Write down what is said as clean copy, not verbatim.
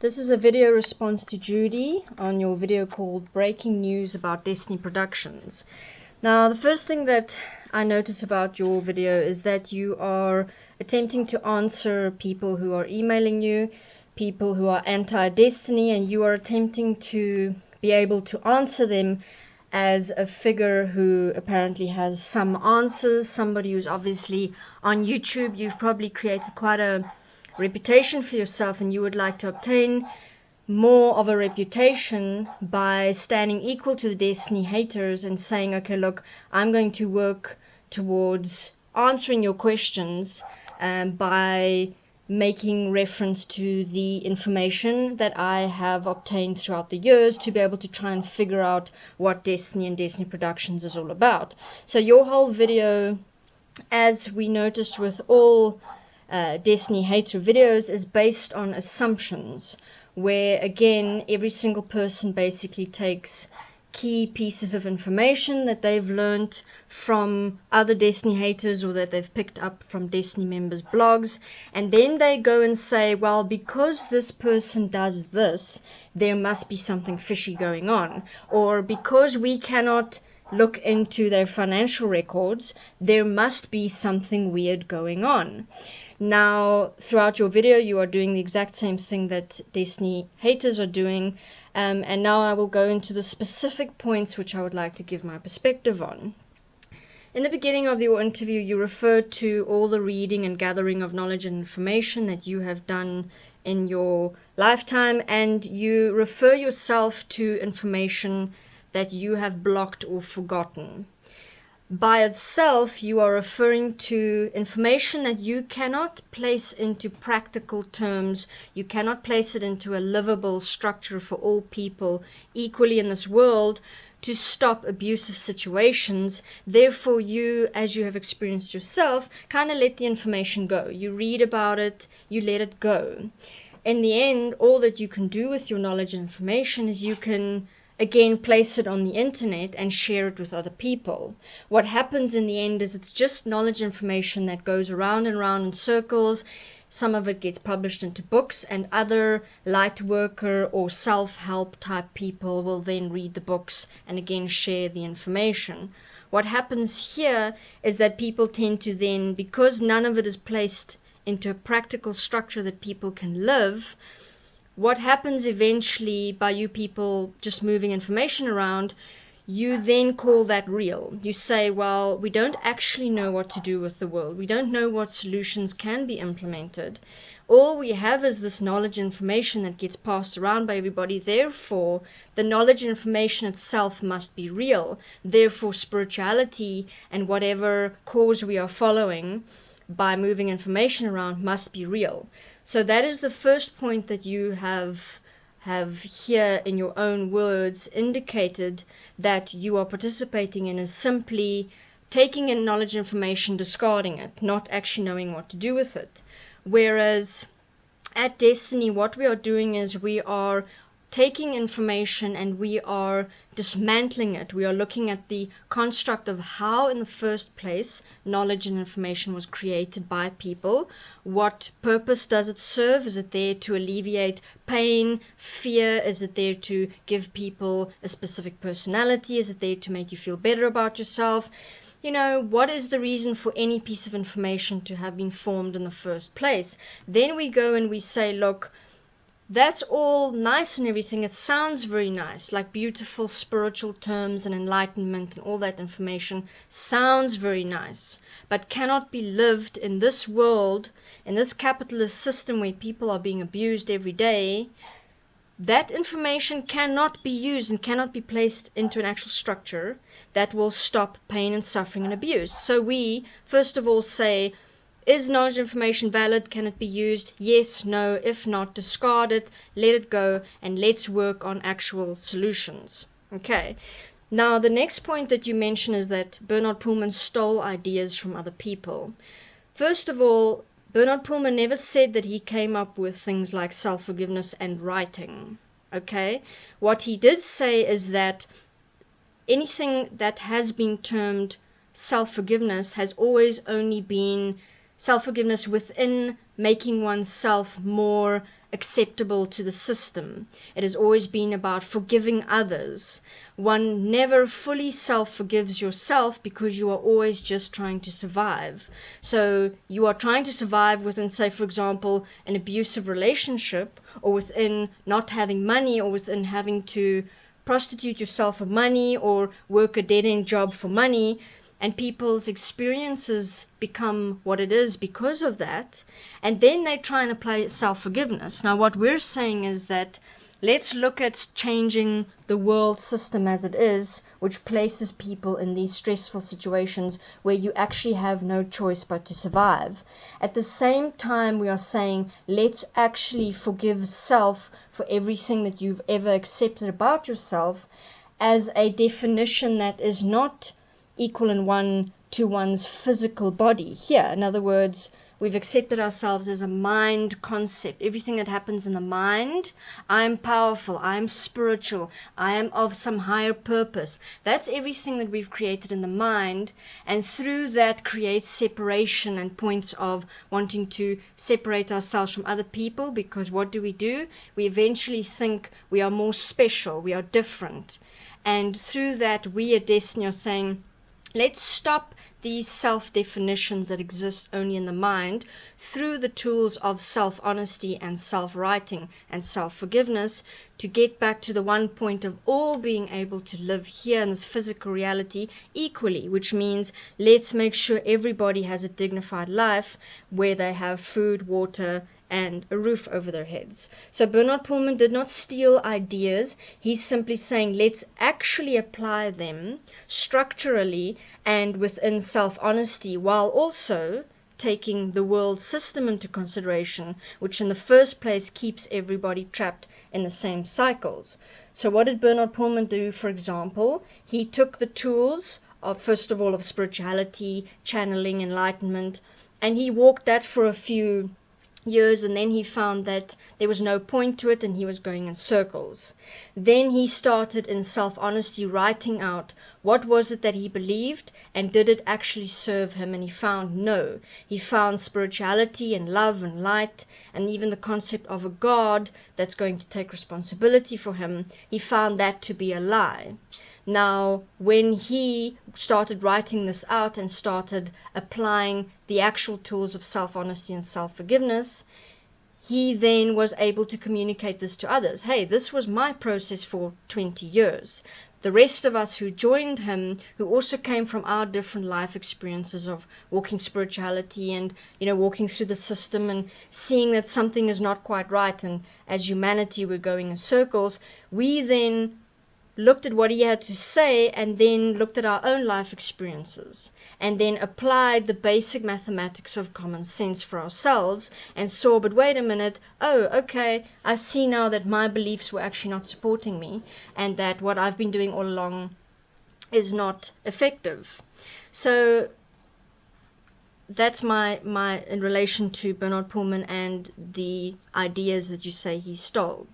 This is a video response to Judy on your video called Breaking News about Destiny Productions. Now, the first thing that I notice about your video is that you are attempting to answer people who are emailing you, people who are anti-Destiny, and you are attempting to be able to answer them as a figure who apparently has some answers, somebody who's obviously on YouTube. You've probably created quite a reputation for yourself, and you would like to obtain more of a reputation by standing equal to the Destiny haters and saying, okay, look, I'm going to work towards answering your questions by making reference to the information that I have obtained throughout the years to be able to try and figure out what Destiny and Destiny Productions is all about. So your whole video, as we noticed with all Destiny hater videos, is based on assumptions, where again every single person basically takes key pieces of information that they've learned from other Destiny haters or that they've picked up from Destiny members' blogs, and then they go and say, well, because this person does this, there must be something fishy going on, or because we cannot look into their financial records, there must be something weird going on. Now, throughout your video, you are doing the exact same thing that Destiny haters are doing, and now I will go into the specific points which I would like to give my perspective on. In the beginning of your interview, you referred to all the reading and gathering of knowledge and information that you have done in your lifetime, and you refer yourself to information that you have blocked or forgotten. By itself, you are referring to information that you cannot place into practical terms. You cannot place it into a livable structure for all people equally in this world to stop abusive situations. Therefore, you, as you have experienced yourself, kind of let the information go. You read about it, you let it go. In the end, all that you can do with your knowledge and information is you can again place it on the internet and share it with other people. What happens in the end is it's just knowledge information that goes around and around in circles. Some of it gets published into books, and other light worker or self-help type people will then read the books and again share the information. What happens here is that people tend to then, because none of it is placed into a practical structure that people can live, what happens eventually by you people just moving information around, you then call that real. You say, well, we don't actually know what to do with the world. We don't know what solutions can be implemented. All we have is this knowledge and information that gets passed around by everybody. Therefore, the knowledge and information itself must be real. Therefore, spirituality and whatever cause we are following by moving information around must be real. So that is the first point that you have here in your own words indicated that you are participating in, is simply taking in knowledge information, discarding it, not actually knowing what to do with it. Whereas at Destiny, what we are doing is we are taking information and we are dismantling it. We are looking at the construct of how in the first place knowledge and information was created by people. What purpose does it serve? Is it there to alleviate pain, fear? Is it there to give people a specific personality? Is it there to make you feel better about yourself? You know, what is the reason for any piece of information to have been formed in the first place? Then we go and we say, look, that's all nice and everything. It sounds very nice, like beautiful spiritual terms and enlightenment and all that information sounds very nice, but cannot be lived in this world, in this capitalist system where people are being abused every day. That information cannot be used and cannot be placed into an actual structure that will stop pain and suffering and abuse. So we, first of all, say, is knowledge information valid? Can it be used? Yes, no. If not, discard it, let it go, and let's work on actual solutions. Okay. Now, the next point that you mention is that Bernard Pullman stole ideas from other people. First of all, Bernard Pullman never said that he came up with things like self-forgiveness and writing. Okay. What he did say is that anything that has been termed self-forgiveness has always only been self-forgiveness within making oneself more acceptable to the system. It has always been about forgiving others. One never fully self-forgives yourself because you are always just trying to survive. So you are trying to survive within, say, for example, an abusive relationship, or within not having money, or within having to prostitute yourself for money or work a dead-end job for money. And people's experiences become what it is because of that. And then they try and apply self-forgiveness. Now, what we're saying is that let's look at changing the world system as it is, which places people in these stressful situations where you actually have no choice but to survive. At the same time, we are saying let's actually forgive self for everything that you've ever accepted about yourself, as a definition that is not equal in one to one's physical body. Here, in other words, we've accepted ourselves as a mind concept. Everything that happens in the mind, I'm powerful, I'm spiritual, I am of some higher purpose. That's everything that we've created in the mind, and through that creates separation and points of wanting to separate ourselves from other people, because what do? We eventually think we are more special, we are different. And through that, we at Destiny are saying, let's stop these self-definitions that exist only in the mind through the tools of self-honesty and self-writing and self-forgiveness to get back to the one point of all being able to live here in this physical reality equally, which means let's make sure everybody has a dignified life where they have food, water, and a roof over their heads. So Bernard Pullman did not steal ideas. He's simply saying let's actually apply them structurally and within self-honesty, while also taking the world system into consideration, which in the first place keeps everybody trapped in the same cycles. So what did Bernard Pullman do, for example? He took the tools of, first of all, of spirituality, channeling, enlightenment, and he walked that for a few years, and then he found that there was no point to it and he was going in circles. Then he started in self-honesty writing out what was it that he believed and did it actually serve him, and he found no. He found spirituality and love and light and even the concept of a God that's going to take responsibility for him. He found that to be a lie. Now, when he started writing this out and started applying the actual tools of self-honesty and self-forgiveness, he then was able to communicate this to others. Hey, this was my process for 20 years. The rest of us who joined him, who also came from our different life experiences of walking spirituality and, walking through the system and seeing that something is not quite right, and as humanity we're going in circles, we then looked at what he had to say and then looked at our own life experiences and then applied the basic mathematics of common sense for ourselves and saw, but wait a minute, oh, okay, I see now that my beliefs were actually not supporting me and that what I've been doing all along is not effective. So that's my in relation to Bernard Pullman and the ideas that you say he stole.